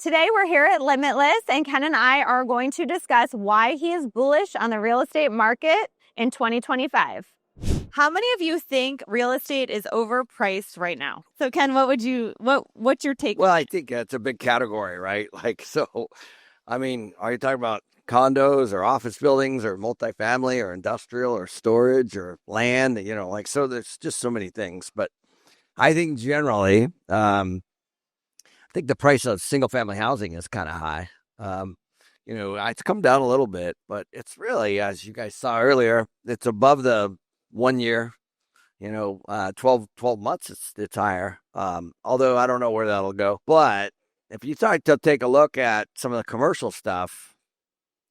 Today we're here at Limitless, and Ken and I are going to discuss why he is bullish on the real estate market in 2025. How many of you think real estate is overpriced right now? So Ken, what's your take? Well, I think it's a big category, right? Are you talking about condos or office buildings or multifamily or industrial or storage or land, so there's just so many things. But I think generally, I think the price of single family housing is kind of high. It's come down a little bit, but it's really, as you guys saw earlier, it's above the 1 year, 12 months, it's higher. Although I don't know where that'll go. But if you start to take a look at some of the commercial stuff,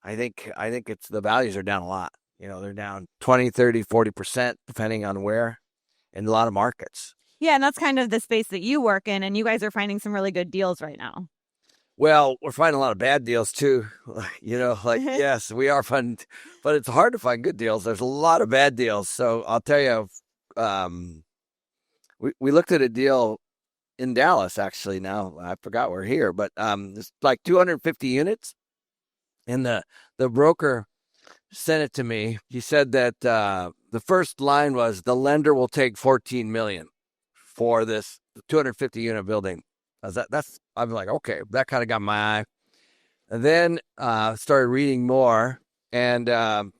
I think it's the values are down a lot. They're down 20, 30, 40%, depending on where, in a lot of markets. Yeah, and that's kind of the space that you work in, and you guys are finding some really good deals right now. Well, we're finding a lot of bad deals too. Yes, we are finding, but it's hard to find good deals. There's a lot of bad deals. So I'll tell you, we looked at a deal in Dallas, actually. Now I forgot we're here, but it's like 250 units. And the broker sent it to me. He said that the first line was the lender will take $14 million for this 250 unit building. I'm like, okay, that kind of got my eye. And then started reading more, and the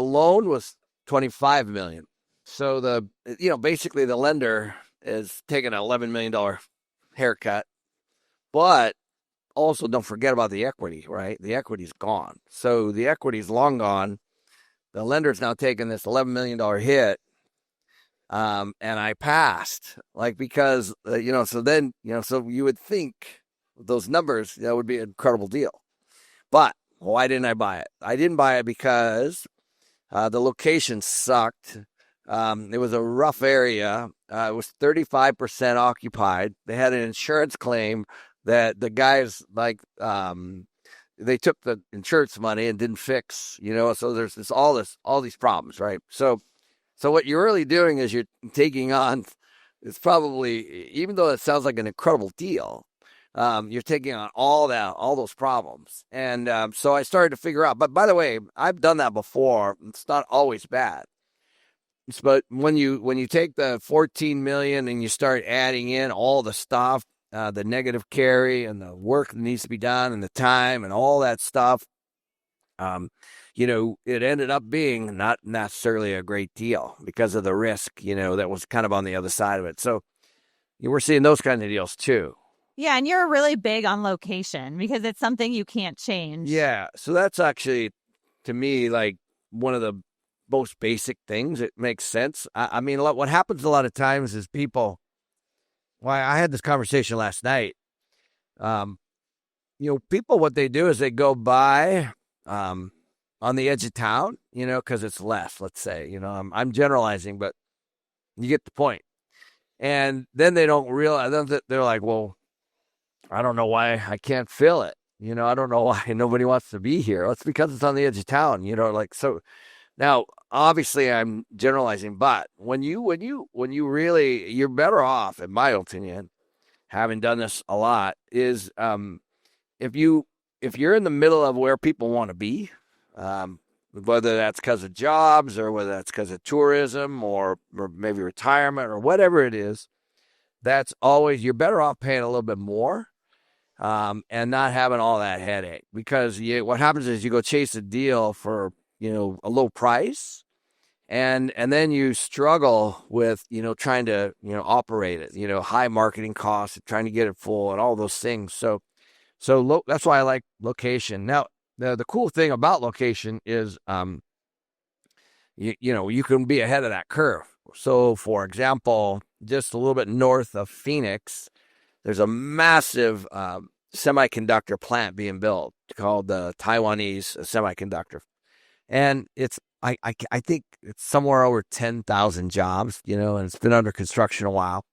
loan was $25 million. So basically the lender is taking an $11 million haircut, but also don't forget about the equity, right? The equity's gone. So the equity's long gone. The lender's now taking this $11 million hit. And I passed, because, so you would think those numbers, that would be an incredible deal. But why didn't I buy it? I didn't buy it because the location sucked. It was a rough area. It was 35% occupied. They had an insurance claim that the guys, they took the insurance money and didn't fix, so there's all these problems, right? So what you're really doing is you're taking on, it's probably, even though it sounds like an incredible deal, you're taking on all those problems. And so I started to figure out, but by the way, I've done that before. It's not always bad. But when you take the 14 million and you start adding in all the stuff, the negative carry and the work that needs to be done and the time and all that stuff, it ended up being not necessarily a great deal because of the risk, that was kind of on the other side of it. So we're seeing those kind of deals too. Yeah, and you're really big on location because it's something you can't change. Yeah, so that's actually, to me, like one of the most basic things. It makes sense. I mean, what happens a lot of times is people, I had this conversation last night. People, what they do is they go buy on the edge of town, because it's less, let's say, I'm generalizing, but you get the point. And then they don't realize, they're like, well, I don't know why I can't fill it. I don't know why nobody wants to be here. Well, it's because it's on the edge of town, so now, obviously I'm generalizing, but when you really, you're better off, in my opinion, having done this a lot, is if you're in the middle of where people want to be, whether that's because of jobs or whether that's because of tourism or maybe retirement or whatever it is, that's always, you're better off paying a little bit more and not having all that headache. Because what happens is you go chase a deal for, a low price, and then you struggle with, trying to, operate it, high marketing costs, trying to get it full and all those things. So that's why I like location. Now, the cool thing about location is, you can be ahead of that curve. So, for example, just a little bit north of Phoenix, there's a massive semiconductor plant being built called the Taiwanese Semiconductor. And I think it's somewhere over 10,000 jobs, and it's been under construction a while.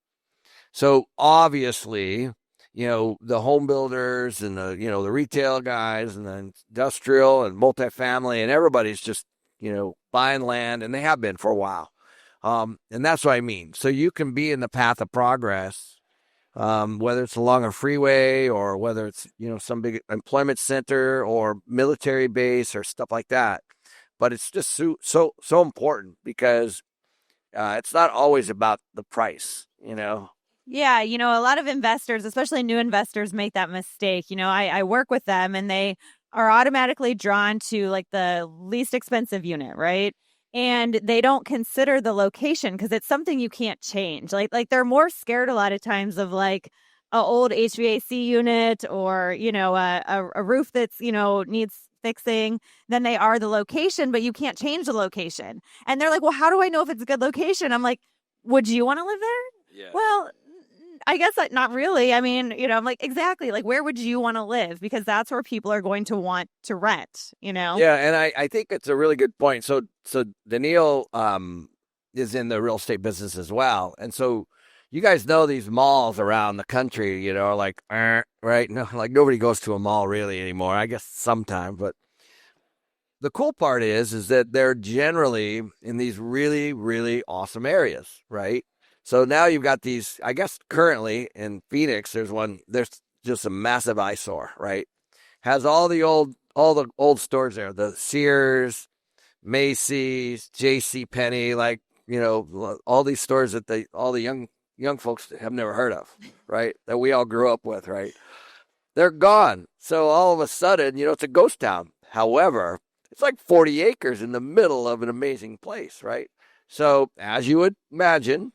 So obviously, the home builders and the retail guys and the industrial and multifamily and everybody's just, buying land, and they have been for a while. And that's what I mean. So you can be in the path of progress whether it's along a freeway or whether it's, some big employment center or military base or stuff like that. But it's just so important because it's not always about the price. Yeah, a lot of investors, especially new investors, make that mistake. I work with them and they are automatically drawn to like the least expensive unit, right? And they don't consider the location because it's something you can't change. Like they're more scared a lot of times of like a old HVAC unit or, a roof that's, needs fixing than they are the location, but you can't change the location. And they're like, well, how do I know if it's a good location? I'm like, would you want to live there? Yeah. Well, I guess like not really. I mean, I'm like, exactly. Like, where would you want to live? Because that's where people are going to want to rent. Yeah, and I think it's a really good point. So Danille is in the real estate business as well. And so you guys know these malls around the country, like right? No, like nobody goes to a mall really anymore. I guess sometimes, but the cool part is that they're generally in these really, really awesome areas, right? So now you've got these, I guess currently in Phoenix, there's just a massive eyesore, right? Has all the old stores there, the Sears, Macy's, J.C. Penney, like, all these stores that all the young folks have never heard of, right? That we all grew up with, right? They're gone. So all of a sudden, it's a ghost town. However, it's like 40 acres in the middle of an amazing place, right? So as you would imagine,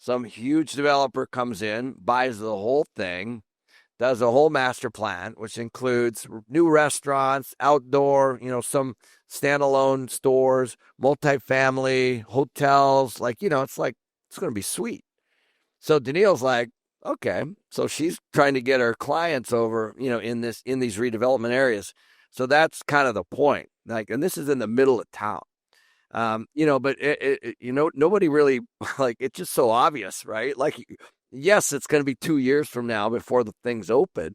some huge developer comes in, buys the whole thing, does a whole master plan, which includes new restaurants, outdoor, some standalone stores, multifamily, hotels. Like, it's going to be sweet. So Danille's like, okay. So she's trying to get her clients over, in these redevelopment areas. So that's kind of the point. Like, and this is in the middle of town. But nobody really like, it's just so obvious, right? Like, yes, it's going to be 2 years from now before the thing's open,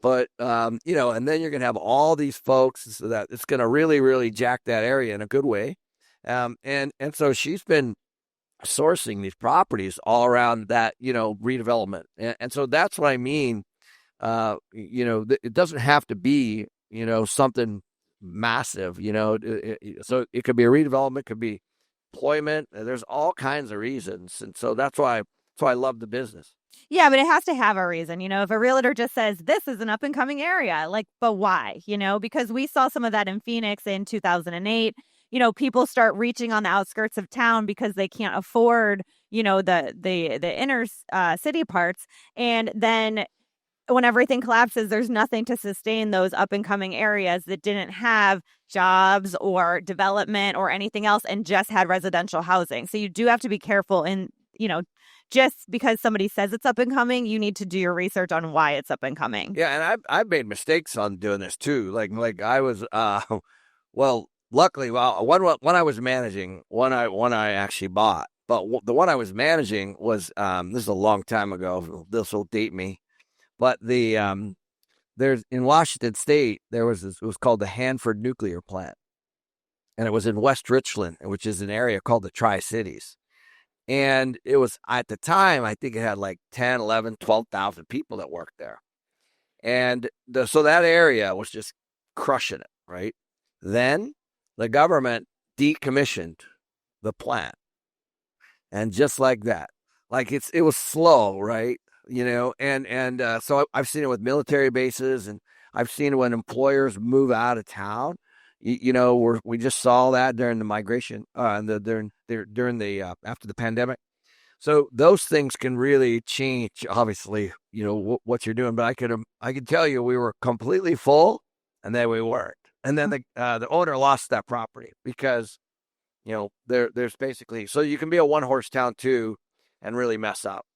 but and then you're going to have all these folks, so that it's going to really, really jack that area in a good way. And so she's been sourcing these properties all around that, redevelopment. And so that's what I mean. It doesn't have to be, something massive, so it could be a redevelopment, could be employment. There's all kinds of reasons. And so that's why I love the business. Yeah, but it has to have a reason. If a realtor just says this is an up and coming area, like, but why? Because we saw some of that in Phoenix in 2008. People start reaching on the outskirts of town because they can't afford, the inner city parts. And then when everything collapses, there's nothing to sustain those up and coming areas that didn't have jobs or development or anything else and just had residential housing. So you do have to be careful in, just because somebody says it's up and coming, you need to do your research on why it's up and coming. Yeah, and I've made mistakes on doing this too. Like I was well, luckily, when I was managing, one I actually bought, but the one I was managing was this is a long time ago. This will date me, but there's in Washington State it was called the Hanford Nuclear Plant, and it was in West Richland, which is an area called the Tri-Cities. And it was, at the time, I think it had like 10, 11, 12,000 people that worked there. And so that area was just crushing it, right? Then the government decommissioned the plant. And just like that, like it was slow, right? So I've seen it with military bases, and I've seen it when employers move out of town. We just saw that during the migration, during the after the pandemic. So those things can really change, obviously, what you're doing. But I could tell you we were completely full, and then we weren't. And then the owner lost that property because, there's basically, so you can be a one horse town too, and really mess up.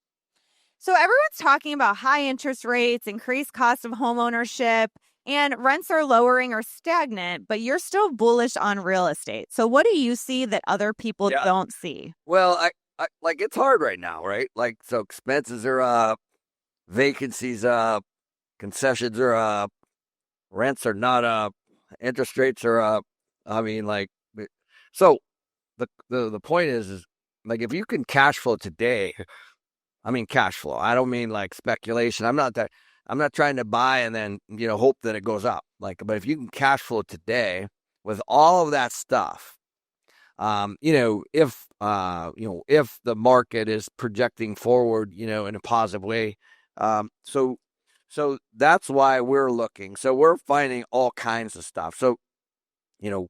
So everyone's talking about high interest rates, increased cost of home ownership, and rents are lowering or stagnant, but you're still bullish on real estate. So what do you see that other people don't see? Well, I like, it's hard right now, right? Like, so expenses are up, vacancies up, concessions are up, rents are not up, interest rates are up. I mean, like, so the point is like, if you can cash flow today, I mean cash flow. I don't mean like speculation. I'm not trying to buy and then, hope that it goes up. But if you can cash flow today with all of that stuff, if the market is projecting forward, in a positive way, so that's why we're looking. So we're finding all kinds of stuff. So, you know,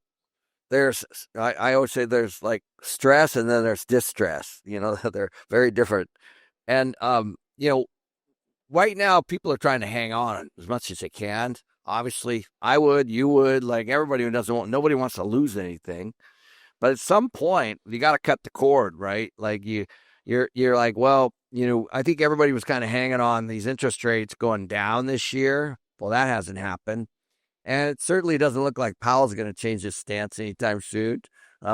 I always say there's like stress and then there's distress. They're very different. And right now people are trying to hang on as much as they can. Obviously, you would, like everybody who nobody wants to lose anything. But at some point, you got to cut the cord, right? Like you're like, well, I think everybody was kind of hanging on these interest rates going down this year. Well, that hasn't happened, and it certainly doesn't look like Powell's going to change his stance anytime soon.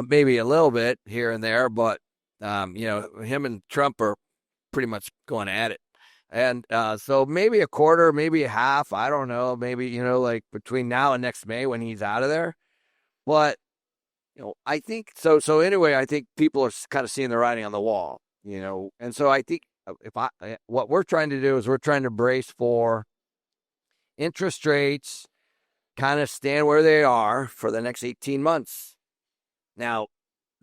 Maybe a little bit here and there, but him and Trump are pretty much going at it. And so maybe a quarter, maybe a half. I don't know. Maybe like between now and next May when he's out of there, but. I think so. So anyway, I think people are kind of seeing the writing on the wall, and so I think what we're trying to do is we're trying to brace for interest rates kind of stand where they are for the next 18 months. Now,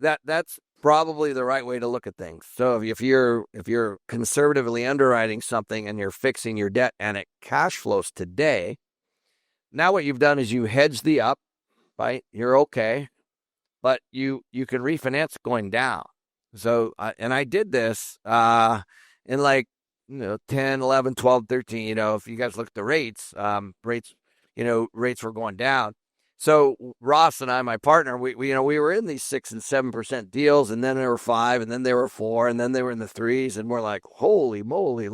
that's probably the right way to look at things. So if you're conservatively underwriting something and you're fixing your debt and it cash flows today, now what you've done is you hedge the up, right? You're okay. But you can refinance going down. So, and I did this in 10, 11, 12, 13, if you guys look at the rates, rates were going down. So Ross and I, my partner, we were in these 6 and 7% deals, and then there were 5, and then there were 4, and then they were in the 3s, and we're like, holy moly.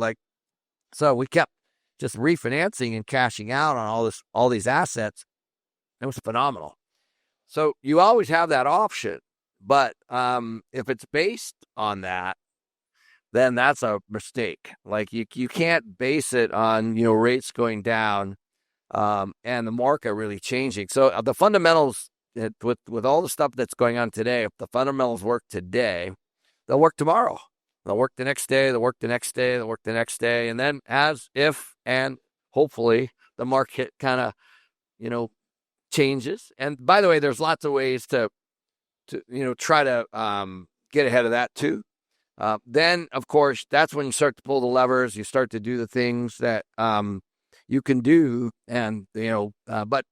So we kept just refinancing and cashing out on all these assets. It was phenomenal. So you always have that option, but if it's based on that, then that's a mistake. Like you can't base it on rates going down and the market really changing. So the fundamentals with all the stuff that's going on today, if the fundamentals work today, they'll work tomorrow. They'll work the next day. They'll work the next day. They'll work the next day, and then and hopefully the market kind of changes. And by the way, there's lots of ways to try to get ahead of that too. Then of course that's when you start to pull the levers. You start to do the things that you can do, and but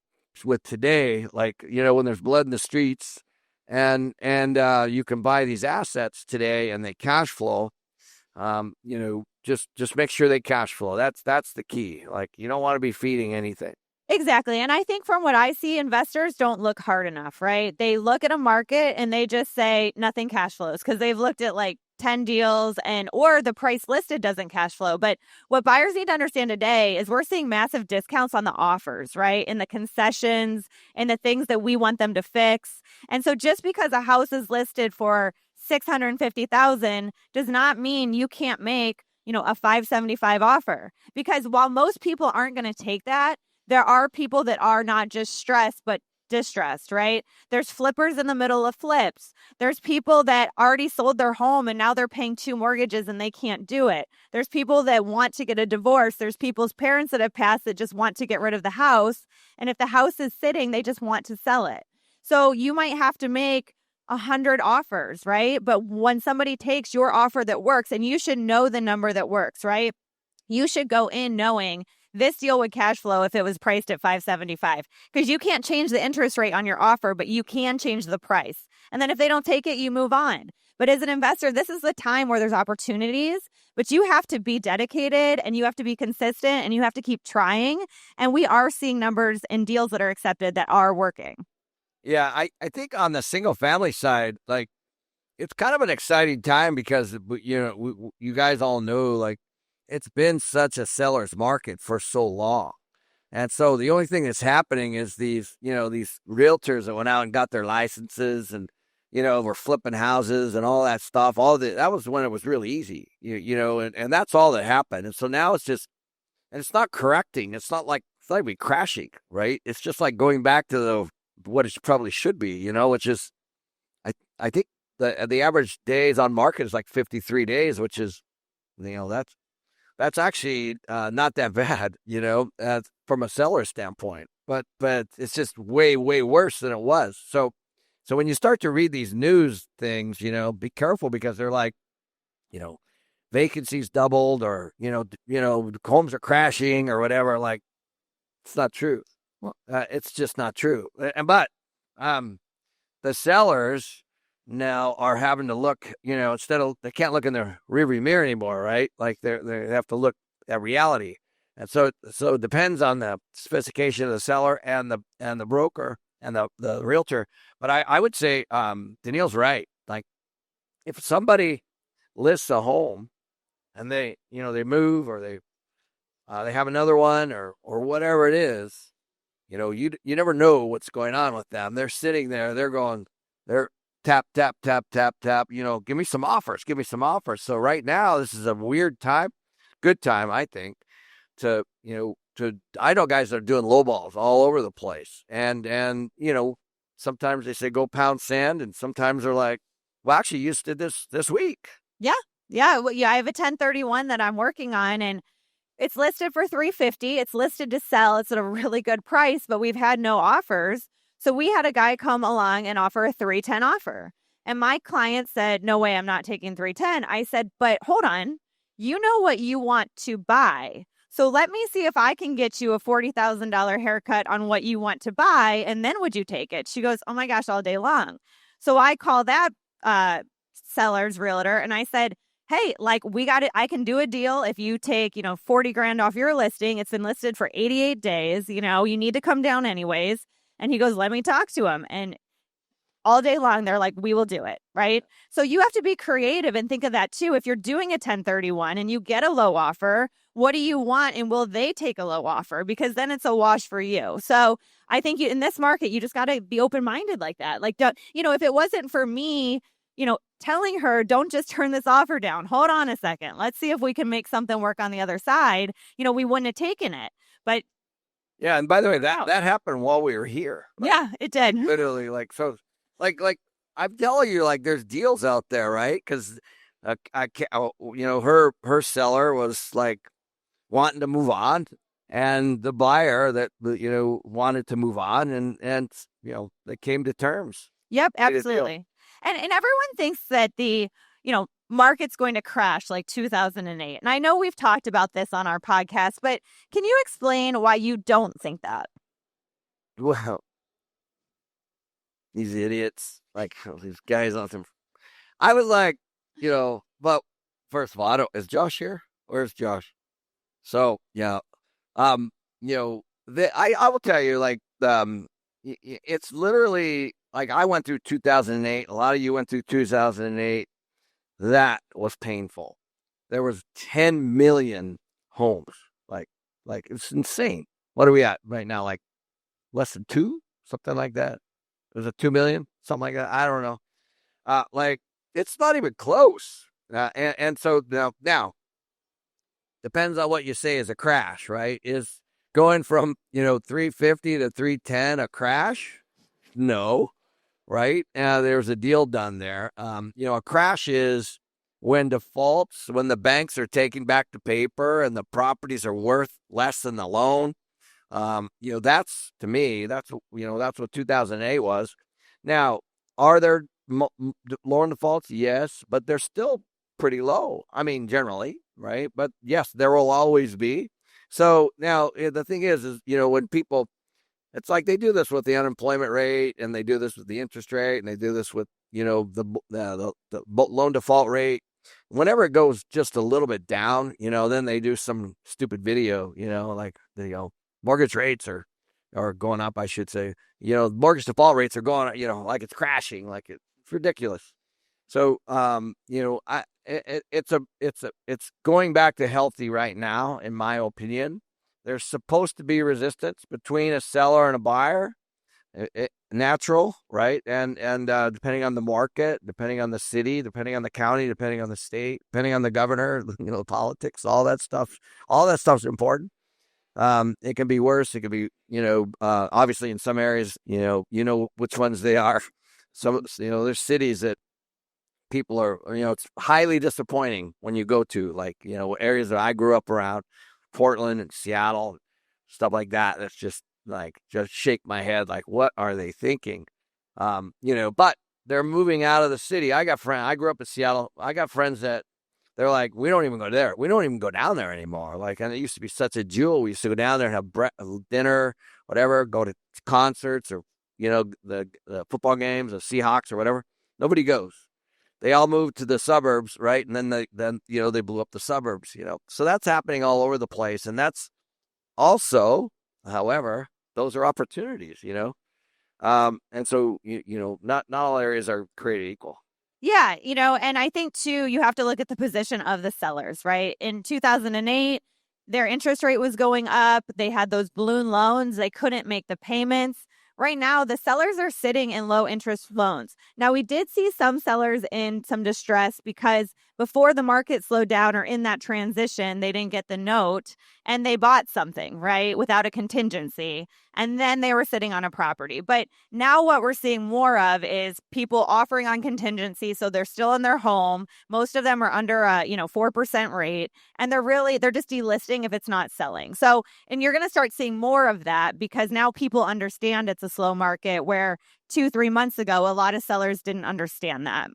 with today, when there's blood in the streets, and you can buy these assets today and they cash flow. Just make sure they cash flow. That's the key. Like you don't want to be feeding anything. Exactly. And I think from what I see, investors don't look hard enough, right? They look at a market and they just say nothing cash flows because they've looked at 10 deals or the price listed doesn't cash flow. But what buyers need to understand today is we're seeing massive discounts on the offers, right? And the concessions and the things that we want them to fix. And so just because a house is listed for $650,000 does not mean you can't make, a $575 offer, because while most people aren't going to take that, there are people that are not just stressed, but distressed, right? There's flippers in the middle of flips. There's people that already sold their home and now they're paying 2 mortgages and they can't do it. There's people that want to get a divorce. There's people's parents that have passed that just want to get rid of the house. And if the house is sitting, they just want to sell it. So you might have to make 100 offers, right? But when somebody takes your offer that works, and you should know the number that works, right? You should go in knowing this deal would cash flow if it was priced at $575, because you can't change the interest rate on your offer, but you can change the price. And then if they don't take it, you move on. But as an investor, this is the time where there's opportunities, but you have to be dedicated and you have to be consistent and you have to keep trying. And we are seeing numbers and deals that are accepted that are working. Yeah, I think on the single family side, it's kind of an exciting time because, you guys all know, it's been such a seller's market for so long. And so the only thing that's happening is these realtors that went out and got their licenses and, were flipping houses and all that stuff. That was when it was really easy, and that's all that happened. And so now it's just, and it's not correcting. It's not like we crashing, right? It's just like going back to what it probably should be, which is, I think the average days on market is 53 days, which is that's actually not that bad, from a seller standpoint. But it's just way, way worse than it was. So when you start to read these news things, be careful, because they're like, you know, vacancies doubled, or homes are crashing or whatever. Like, it's not true. Well, it's just not true. But the sellers now are having to look, instead of, they can't look in the rearview mirror anymore, right? Like they have to look at reality. And so it depends on the sophistication of the seller and the broker and the realtor. But I would say Danille's right. Like, if somebody lists a home and they move, or they have another one, or whatever it is, you never know what's going on with them. They're sitting there, they're tap, tap, tap, tap, tap, give me some offers, give me some offers. So right now, this is a weird time, good time, I think, I know guys that are doing low balls all over the place. And sometimes they say, go pound sand. And sometimes they're like, well, actually, you just did this week. Yeah. Yeah. Well, yeah. I have a 1031 that I'm working on, and it's listed for $350. It's listed to sell. It's at a really good price, but we've had no offers. So we had a guy come along and offer a 310 offer. And my client said, no way, I'm not taking 310. I said, but hold on, you know what you want to buy. So let me see if I can get you a $40,000 haircut on what you want to buy. And then would you take it? She goes, oh my gosh, all day long. So I call that seller's realtor and I said, hey, like, we got it. I can do a deal if you take, 40 grand off your listing. It's been listed for 88 days. You need to come down anyways. And he goes, let me talk to him. And all day long, they're like, we will do it. Right. So you have to be creative and think of that too. If you're doing a 1031 and you get a low offer, what do you want? And will they take a low offer? Because then it's a wash for you. So I think in this market, you just got to be open-minded like that. Like, if it wasn't for me, telling her, don't just turn this offer down. Hold on a second. Let's see if we can make something work on the other side. We wouldn't have taken it. But yeah, and by the way, that happened while we were here. Like, yeah, it did. Literally, like I'm telling you, like, there's deals out there, right? Because I can't, her seller was like wanting to move on, and the buyer that wanted to move on, and they came to terms. Yep, absolutely. And everyone thinks that the market's going to crash like 2008. And I know we've talked about this on our podcast, but can you explain why you don't think that? Well, these idiots, like these guys on them. I was like, but first of all, is Josh here? Where's Josh? So yeah, I will tell you, like, it's literally like, I went through 2008. A lot of you went through 2008. That was painful. There was 10 million homes. Like it's insane. What are we at right now? Like less than 2, something like that. Was it 2 million? Something like that. I don't know. Like, it's not even close. And so now depends on what you say is a crash, right? Is going from 350 to 310 a crash? No, right? There's a deal done there. A crash is when defaults, when the banks are taking back the paper and the properties are worth less than the loan. That's, to me, that's what 2008 was. Now, are there loan defaults? Yes, but they're still pretty low. I mean, generally, right? But yes, there will always be. So now the thing is when people, it's like they do this with the unemployment rate, and they do this with the interest rate, and they do this with the loan default rate. Whenever it goes just a little bit down, then they do some stupid video, like mortgage rates are going up, I should say. Mortgage default rates are going, like it's crashing, like it's ridiculous. So, it's going back to healthy right now, in my opinion. There's supposed to be resistance between a seller and a buyer. Natural, right? And depending on the market, depending on the city, depending on the county, depending on the state, depending on the governor, politics, all that stuff's important. It can be worse. It can be, obviously in some areas, which ones they are. Some, there's cities that people are, it's highly disappointing when you go to, like, areas that I grew up around, Portland and Seattle, stuff like that. That's just like, just shake my head. Like, what are they thinking? But they're moving out of the city. I grew up in Seattle. I got friends that they're like, we don't even go there. We don't even go down there anymore. Like, and it used to be such a jewel. We used to go down there and have dinner, whatever, go to concerts or, the football games, the Seahawks or whatever. Nobody goes. They all moved to the suburbs, right? And then they blew up the suburbs, So that's happening all over the place. And that's also, however, those are opportunities, and so, not all areas are created equal. Yeah, and I think too, you have to look at the position of the sellers, right? In 2008, their interest rate was going up. They had those balloon loans. They couldn't make the payments. Right now, the sellers are sitting in low interest loans. Now, we did see some sellers in some distress because before the market slowed down or in that transition, they didn't get the note and they bought something, right, without a contingency. And then they were sitting on a property. But now what we're seeing more of is people offering on contingency. So they're still in their home. Most of them are under a 4% rate. And they're just delisting if it's not selling. So, and you're going to start seeing more of that because now people understand it's a slow market where 2-3 months ago, a lot of sellers didn't understand that.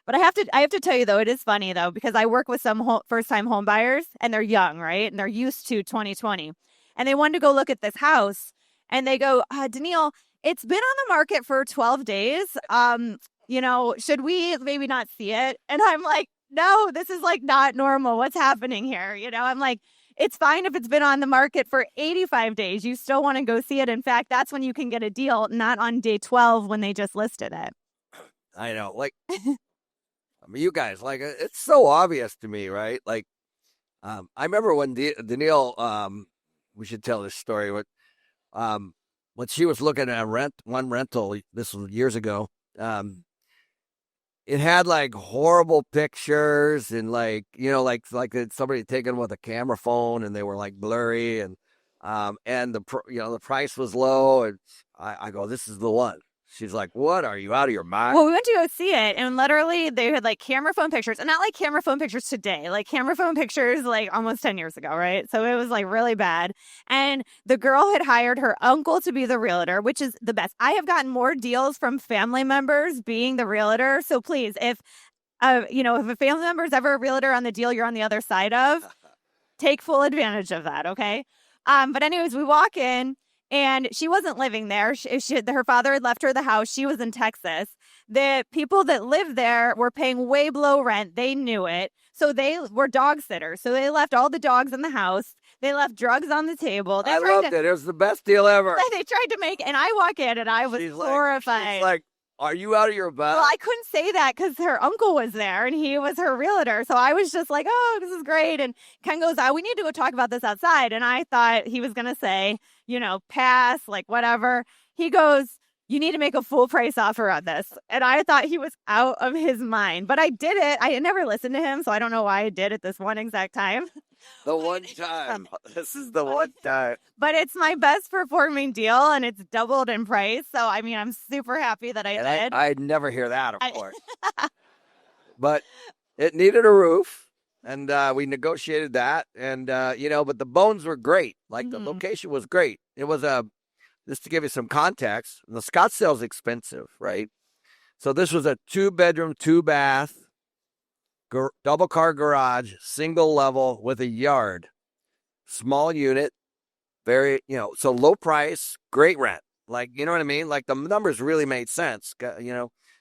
But I have to tell you, though, it is funny, though, because I work with some first-time home buyers and they're young, right? And they're used to 2020. And they wanted to go look at this house and they go, Danille, it's been on the market for 12 days. Should we maybe not see it? And I'm like, no, this is like not normal. What's happening here? I'm like, it's fine if it's been on the market for 85 days. You still want to go see it. In fact, that's when you can get a deal, not on day 12 when they just listed it. I know. Like, you guys, like, it's so obvious to me, right? Like, I remember when Danille, we should tell this story. When she was looking at one rental, this was years ago, it had like horrible pictures and like somebody had taken with a camera phone and they were like blurry and the price was low and I go, this is the one. She's like, what? Are you out of your mind? Well, we went to go see it, and literally they had like camera phone pictures, and not like camera phone pictures today, like camera phone pictures like almost 10 years ago, right? So it was like really bad. And the girl had hired her uncle to be the realtor, which is the best. I have gotten more deals from family members being the realtor. So please, if a family member is ever a realtor on the deal you're on the other side of, take full advantage of that, okay? But anyways, we walk in. And she wasn't living there. Her father had left her the house. She was in Texas. The people that lived there were paying way below rent. They knew it. So they were dog sitters. So they left all the dogs in the house. They left drugs on the table. I loved it. It was the best deal ever. They tried to make, and I walk in and I was horrified. She's like, are you out of your mind? Well, I couldn't say that because her uncle was there and he was her realtor. So I was just like, oh, this is great. And Ken goes, we need to go talk about this outside. And I thought he was going to say, pass, like whatever. He goes, you need to make a full price offer on this. And I thought he was out of his mind. But I did it. I never listened to him. So I don't know why I did it this one exact time. The one time. This is the one time. But it's my best performing deal and it's doubled in price. So, I mean, I'm super happy that I did. I'd never hear that, of course. But it needed a roof and we negotiated that. And, but the bones were great. Like the location was great. It was just to give you some context, the Scottsdale's expensive, right? So this was a 2-bedroom, 2-bath. Double car garage, single level with a yard, small unit, very, so low price, great rent. Like, you know what I mean? Like the numbers really made sense,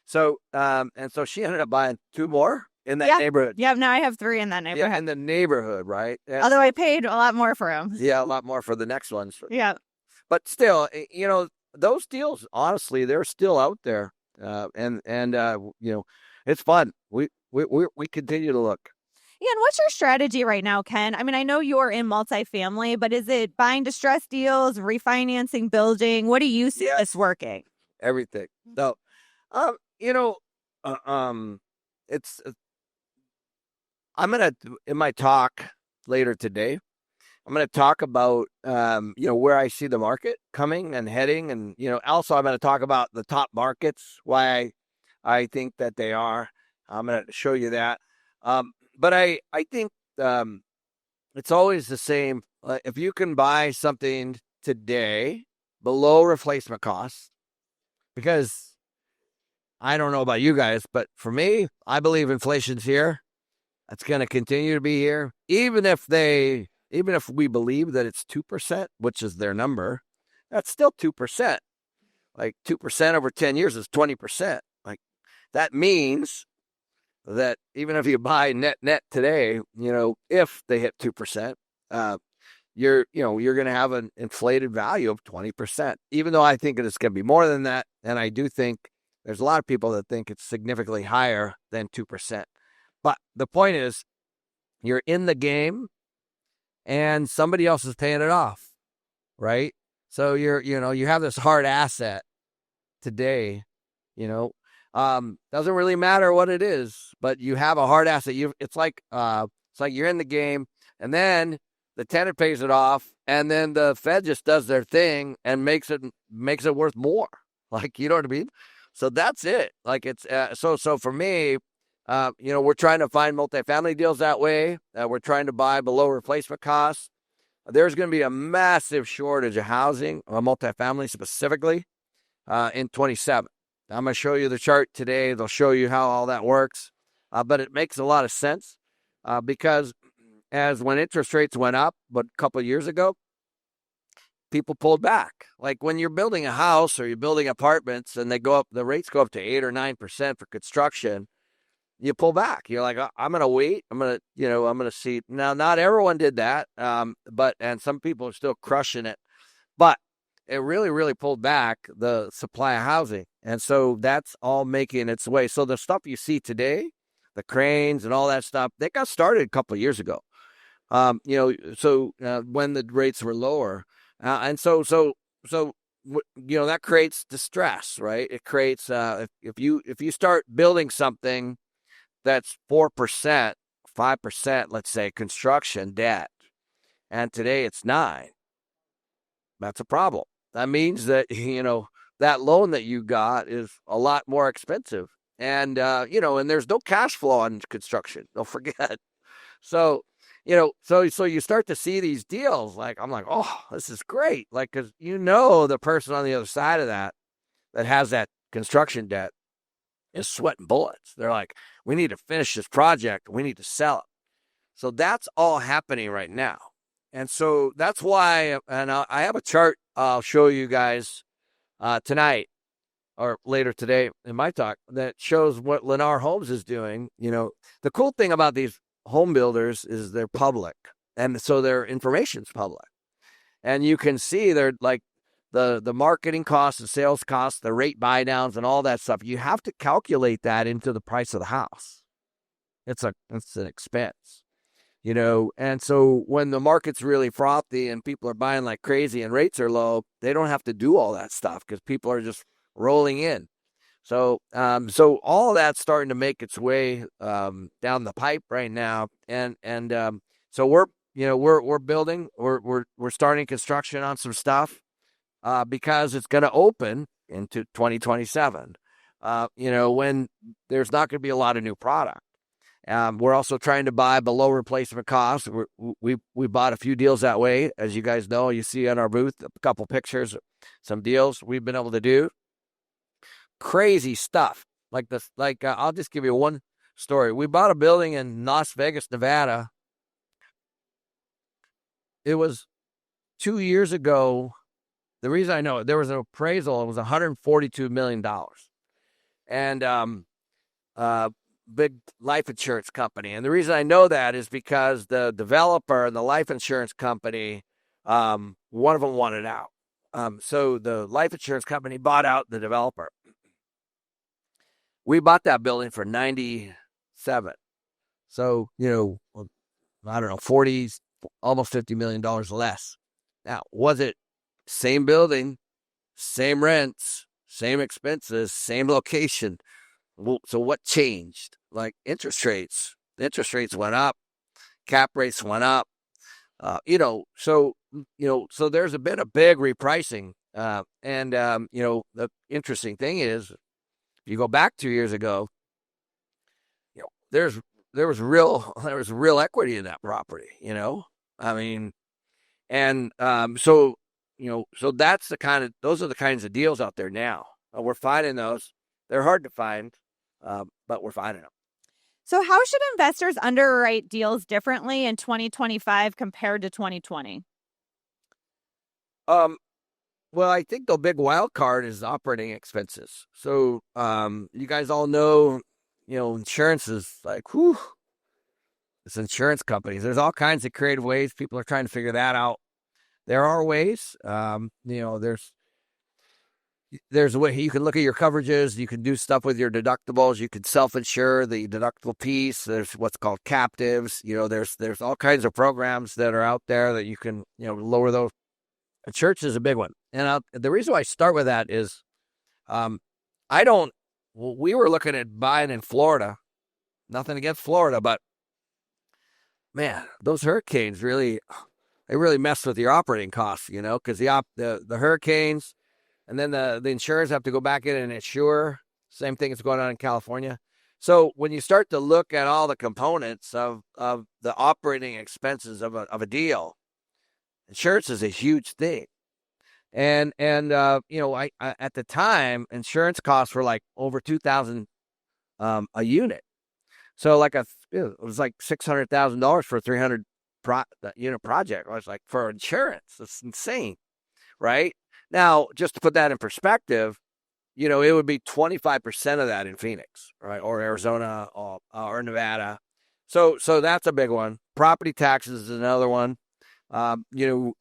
So, and so she ended up buying 2 more in that neighborhood. Yeah, now I have 3 in that neighborhood. Yeah, in the neighborhood, right? And, although I paid a lot more for them. Yeah, a lot more for the next ones. Yeah. But still, those deals, honestly, they're still out there. It's fun. We continue to look. Yeah, and what's your strategy right now, Ken? I mean, I know you're in multifamily, but is it buying distressed deals, refinancing, building? What do you see this working? Everything. So, it's. I'm gonna in my talk later today. I'm going to talk about where I see the market coming and heading, and also I'm going to talk about the top markets, why I think that they are. I'm going to show you that. But I think it's always the same. If you can buy something today below replacement costs, because I don't know about you guys, but for me, I believe inflation's here. It's going to continue to be here, even if we believe that it's 2%, which is their number. That's still 2%. Like 2% over 10 years is 20%. Like that means that even if you buy net today, if they hit 2%, you're going to have an inflated value of 20%, even though I think it's going to be more than that. And I do think there's a lot of people that think it's significantly higher than 2%. But the point is, you're in the game and somebody else is paying it off, right? So you have this hard asset today, doesn't really matter what it is, but you have a hard asset. It's like you're in the game, and then the tenant pays it off, and then the Fed just does their thing and makes it worth more. Like, you know what I mean? So that's it. Like, it's so for me, we're trying to find multifamily deals that way. We're trying to buy below replacement costs. There's going to be a massive shortage of housing, multifamily specifically, in 27. I'm going to show you the chart today. They'll show you how all that works. But it makes a lot of sense because as when interest rates went up, but a couple of years ago, people pulled back. Like when you're building a house or you're building apartments and the rates go up to 8 or 9% for construction, you pull back. You're like, I'm going to wait. I'm going to see. Now, not everyone did that. And some people are still crushing it, but it really, really pulled back the supply of housing. And so that's all making its way. So the stuff you see today, the cranes and all that stuff, they got started a couple of years ago. When the rates were lower. And so that creates distress, right? It creates, if you start building something that's 4%, 5%, let's say, construction debt, and today it's 9%, that's a problem. That means that, that loan that you got is a lot more expensive. And, and there's no cash flow on construction. Don't forget. So, so you start to see these deals. Like, I'm like, oh, this is great. Like, because the person on the other side of that has that construction debt is sweating bullets. They're like, we need to finish this project. We need to sell it. So that's all happening right now. And so that's why, and I have a chart I'll show you guys tonight or later today in my talk that shows what Lennar Homes is doing. The cool thing about these home builders is they're public, and so their information's public, and you can see they're like the marketing costs, the sales costs, the rate buy downs, and all that stuff. You have to calculate that into the price of the house. It's an expense, and so when the market's really frothy and people are buying like crazy and rates are low, they don't have to do all that stuff because people are just rolling in. So all of that's starting to make its way down the pipe right now, and so we're building, we're starting construction on some stuff because it's going to open into 2027. When there's not going to be a lot of new product. We're also trying to buy below replacement costs. We bought a few deals that way, as you guys know. You see on our booth a couple pictures, some deals we've been able to do. Crazy stuff like this. I'll just give you one story. We bought a building in Las Vegas, Nevada. It was 2 years ago. The reason I know it, there was an appraisal. It was $142 million, and big life insurance company. And the reason I know that is because the developer and the life insurance company, one of them wanted out. So the life insurance company bought out the developer. We bought that building for $97. So, I don't know, 40, almost $50 million less. Now, was it same building, same rents, same expenses, same location? Well, so what changed? Like interest rates. The interest rates went up, cap rates went up. So there's been a big repricing. The interesting thing is, you go back 2 years ago, there's there was real equity in that property, you know. I mean, and so so those are the kinds of deals out there now. We're finding those. They're hard to find, but we're finding them. So how should investors underwrite deals differently in 2025 compared to 2020? Well, I think the big wild card is operating expenses. So, you guys all know, insurance is like, whew, it's insurance companies. There's all kinds of creative ways. People are trying to figure that out. There are ways. There's a way you can look at your coverages. You can do stuff with your deductibles. You can self-insure the deductible piece. There's what's called captives. There's all kinds of programs that are out there that you can, lower those. Insurance is a big one. And the reason why I start with that is we were looking at buying in Florida. Nothing against Florida, but man, those hurricanes really mess with your operating costs, because the hurricanes and then the insurers have to go back in and insure. Same thing is going on in California. So when you start to look at all the components of the operating expenses of a deal, insurance is a huge thing. And I at the time, insurance costs were like over $2,000 a unit. So it was like $600,000 for a 300 unit project. I was like, for insurance, that's insane, right? Now, just to put that in perspective, it would be 25% of that in Phoenix, right, or Arizona, or Nevada. So that's a big one. Property taxes is another one. And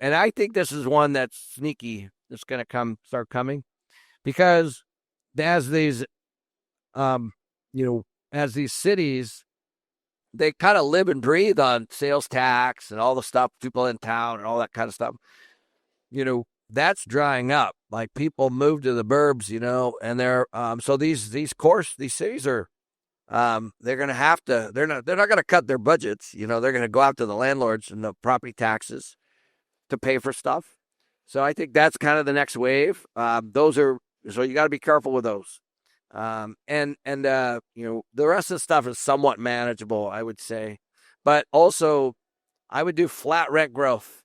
I think this is one that's sneaky. That's going to start coming, because as these, as these cities, they kind of live and breathe on sales tax and all the stuff, people in town and all that kind of stuff. That's drying up. Like, people move to the burbs, and they're so these cities are they're going to have to. They're not going to cut their budgets. They're going to go after the landlords and the property taxes to pay for stuff. So I think that's kind of the next wave. So you got to be careful with those. The rest of the stuff is somewhat manageable, I would say, but also I would do flat rent growth.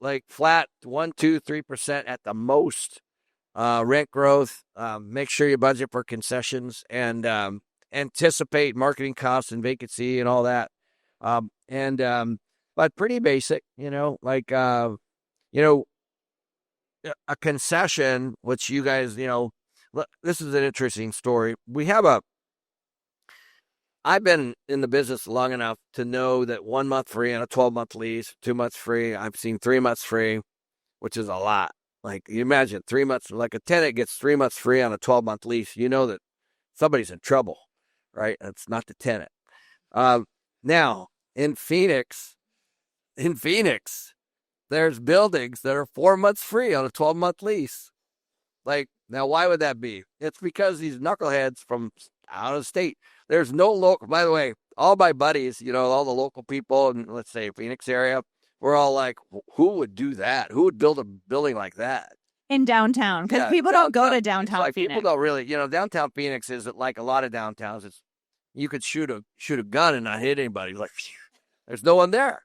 Like flat 1%, 2%, 3% at the most. Rent growth. Make sure you budget for concessions and anticipate marketing costs and vacancy and all that. But pretty basic, a concession, which you guys, this is an interesting story. I've been in the business long enough to know that 1 month free on a 12-month lease, 2 months free. I've seen 3 months free, which is a lot. Like, you imagine 3 months, like a tenant gets 3 months free on a 12-month lease. You know that somebody's in trouble, right? It's not the tenant. Now in Phoenix, there's buildings that are 4 months free on a 12-month lease. Like, now, why would that be? It's because these knuckleheads from out of state, there's no local, by the way, all my buddies, all the local people in, let's say, Phoenix area, we're all like, who would do that? Who would build a building like that? In downtown, because people don't go to downtown like Phoenix. People don't really, downtown Phoenix isn't like a lot of downtowns. You could shoot a gun and not hit anybody. Like, there's no one there.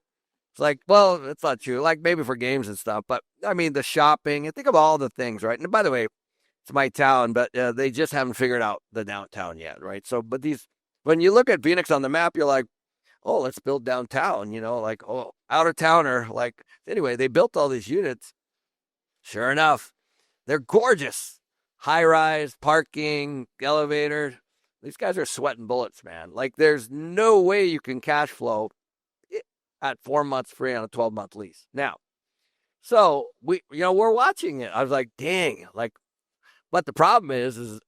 It's like, well, it's not true. Like, maybe for games and stuff, but I mean, the shopping, and think of all the things, right? And by the way, it's my town, but they just haven't figured out the downtown yet, right? So, but when you look at Phoenix on the map, you're like, oh, let's build downtown, like, oh, out of towner. Like, anyway, they built all these units. Sure enough, they're gorgeous. High rise, parking, elevator. These guys are sweating bullets, man. Like, there's no way you can cash flow at 4 months free on a 12-month lease. Now, so we're watching it. I was like, dang, like, but the problem is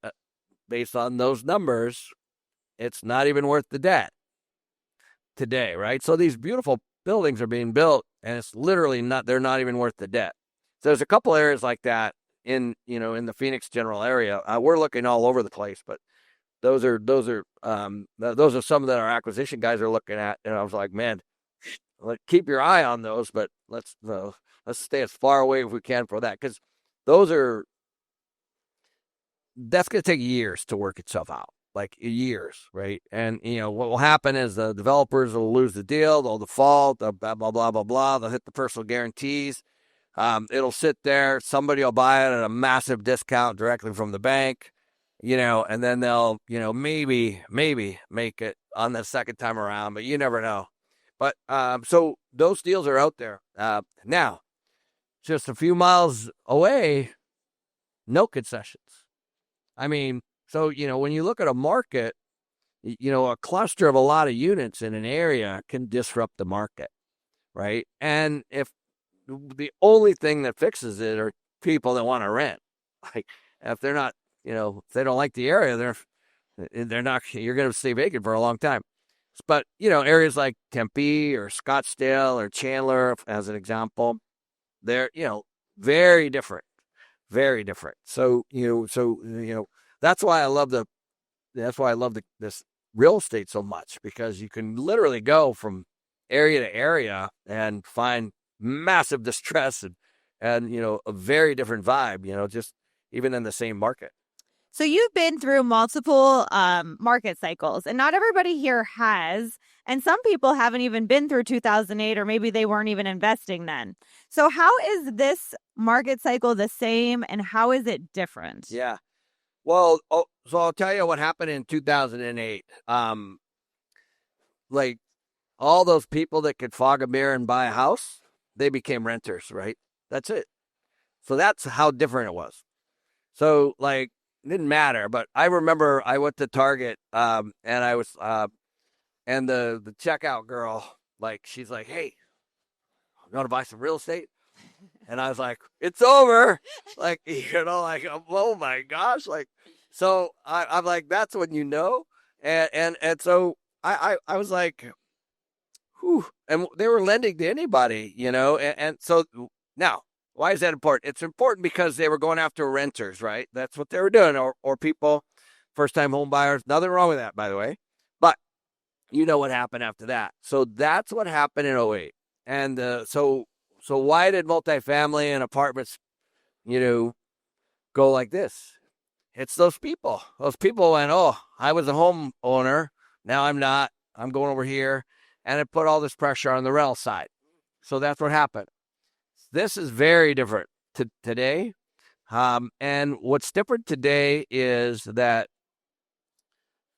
based on those numbers, it's not even worth the debt today, right? So these beautiful buildings are being built, and it's literally they're not even worth the debt. So there's a couple areas like that in the Phoenix general area. We're looking all over the place, but those are some that our acquisition guys are looking at. And I was like, man, keep your eye on those, but let's stay as far away as we can from that, because that's going to take years to work itself out. like years, right? And what will happen is the developers will lose the deal, they'll default, blah blah blah blah blah. They'll hit the personal guarantees. It'll sit there. Somebody will buy it at a massive discount directly from the bank, and then they'll, maybe make it on the second time around, but you never know. But so those deals are out there. Now, just a few miles away, no concessions. I mean, so, when you look at a market, a cluster of a lot of units in an area can disrupt the market, right? And if the only thing that fixes it are people that want to rent, like if they're not, if they don't like the area, they're not, you're going to stay vacant for a long time. But, areas like Tempe or Scottsdale or Chandler, as an example, they're, very different, very different. So, that's why I love this real estate so much, because you can literally go from area to area and find massive distress and a very different vibe, just even in the same market. So you've been through multiple market cycles, and not everybody here has. And some people haven't even been through 2008, or maybe they weren't even investing then. So how is this market cycle the same, and how is it different? Yeah. Well, so I'll tell you what happened in 2008. Like all those people that could fog a mirror and buy a house, they became renters, right? That's it. So that's how different it was. So like, it didn't matter, but I remember I went to Target, and I was, and the checkout girl, like, she's like, "Hey, I'm going to buy some real estate." And I was like, "It's over." Like, like, oh my gosh. Like, so I'm like, that's when and so I was like, whew. And they were lending to anybody, and so now, why is that important? It's important because they were going after renters, right? That's what they were doing, or people, first-time home buyers. Nothing wrong with that, by the way. But you know what happened after that. So that's what happened in '08. And so why did multifamily and apartments, go like this? It's those people. Those people went, "Oh, I was a homeowner. Now I'm not. I'm going over here." And it put all this pressure on the rental side. So that's what happened. This is very different today. And what's different today is that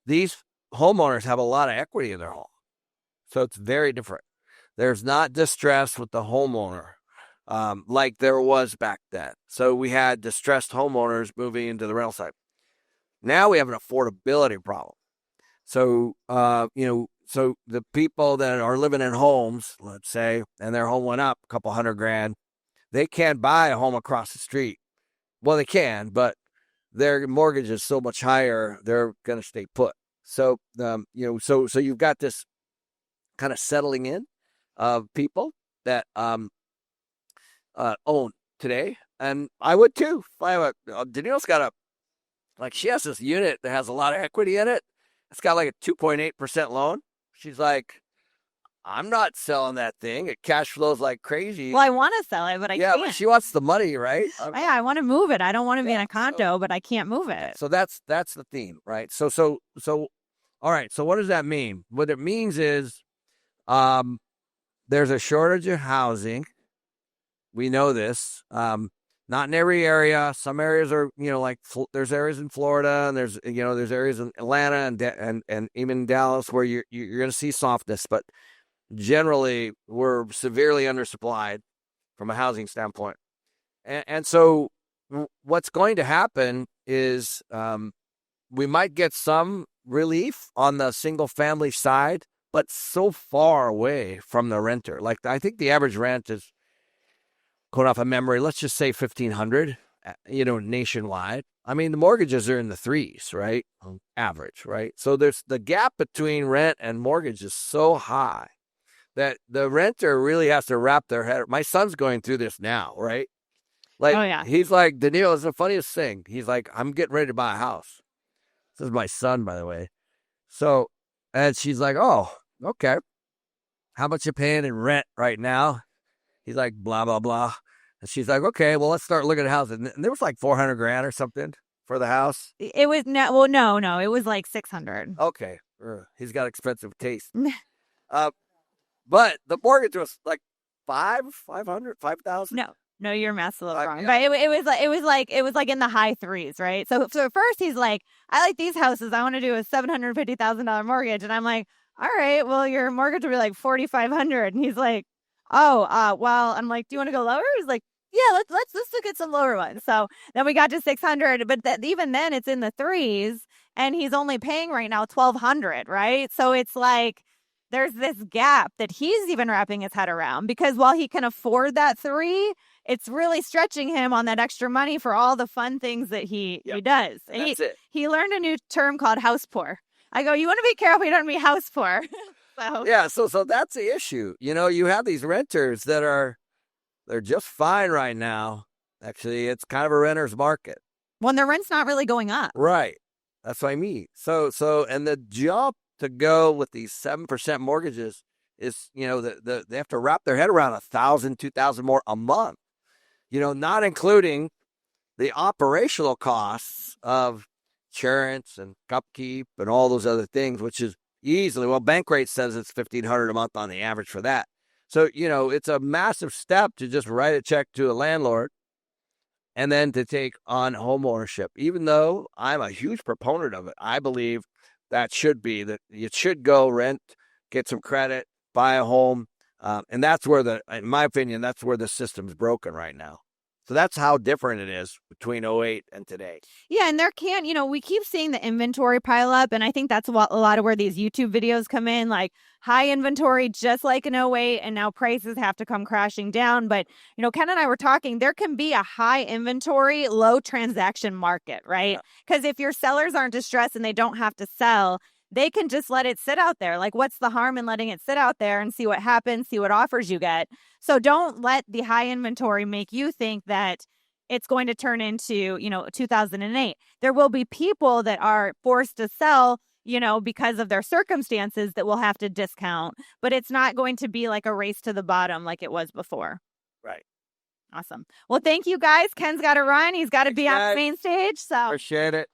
these homeowners have a lot of equity in their home. So it's very different. There's not distress with the homeowner like there was back then. So we had distressed homeowners moving into the rental side. Now we have an affordability problem. So, so the people that are living in homes, let's say, and their home went up a couple $100,000, they can't buy a home across the street. Well, they can, but their mortgage is so much higher, they're going to stay put. So, so you've got this kind of settling in of people that own today. And I would too. Danielle's got she has this unit that has a lot of equity in it. It's got like a 2.8% loan. She's like, "I'm not selling that thing. It cash flows like crazy." Well, I want to sell it, but I can't. But she wants the money, right? Yeah, I want to move it. I don't want to be in a condo, but I can't move it. So that's the theme, right? So all right. So what does that mean? What it means is, there's a shortage of housing. We know this. Not in every area. Some areas are, there's areas in Florida, and there's areas in Atlanta and even Dallas where you're going to see softness, but generally we're severely undersupplied from a housing standpoint. And so what's going to happen is we might get some relief on the single family side, but so far away from the renter. Like, I think the average rent is, going off of memory, let's just say $1,500, nationwide. I mean, the mortgages are in the threes, right? Average, right? So there's the gap between rent and mortgage is so high that the renter really has to wrap their head. My son's going through this now, right? Like, oh, yeah. He's like, "Danille, it's the funniest thing." He's like, "I'm getting ready to buy a house." This is my son, by the way. So, and she's like, "Oh, okay. How much you paying in rent right now?" He's like, "Blah, blah, blah." And she's like, "Okay, well, let's start looking at houses." And there was like $400,000 or something for the house? It was no, it was like 600. Okay. He's got expensive taste. But the mortgage was like 500, 5,000. No, your math's a little wrong. But it was like in the high threes, right? So at first he's like, I like these houses. I want to do a $750,000 mortgage, and I'm like, all right, well your mortgage will be like 4,500, and he's like, oh, well, I'm like, do you want to go lower? He's like, yeah, let's look at some lower ones. So then we got to 600, but even then it's in the threes, and he's only paying right now 1,200, right? So it's like there's this gap that he's even wrapping his head around, because while he can afford that 3, it's really stretching him on that extra money for all the fun things that he does. That's it. He learned a new term called house poor. I go, you want to be careful you don't be house poor. So that's the issue. You have these renters that they're just fine right now. Actually, it's kind of a renter's market. When the rent's not really going up. Right. That's what I mean. So and the jump to go with these 7% mortgages is, they have to wrap their head around 1,000, 2,000 more a month. Not including the operational costs of insurance and upkeep and all those other things, which is easily, bank rate says it's $1,500 a month on the average for that. So, it's a massive step to just write a check to a landlord and then to take on home ownership. Even though I'm a huge proponent of it, I believe that you should go rent, get some credit, buy a home. And that's where in my opinion, that's where the system's broken right now. So that's how different it is between 2008 and today. Yeah, and we keep seeing the inventory pile up, and I think that's a lot of where these YouTube videos come in, like high inventory, just like in 2008, and now prices have to come crashing down. But, Ken and I were talking, there can be a high inventory, low transaction market, right? Because if your sellers aren't distressed and they don't have to sell, they can just let it sit out there. Like, what's the harm in letting it sit out there and see what happens, see what offers you get? So don't let the high inventory make you think that it's going to turn into, 2008. There will be people that are forced to sell, because of their circumstances, that will have to discount, but it's not going to be like a race to the bottom like it was before. Right. Awesome. Well, thank you guys. Ken's got to run. He's got to be on the main stage. So appreciate it.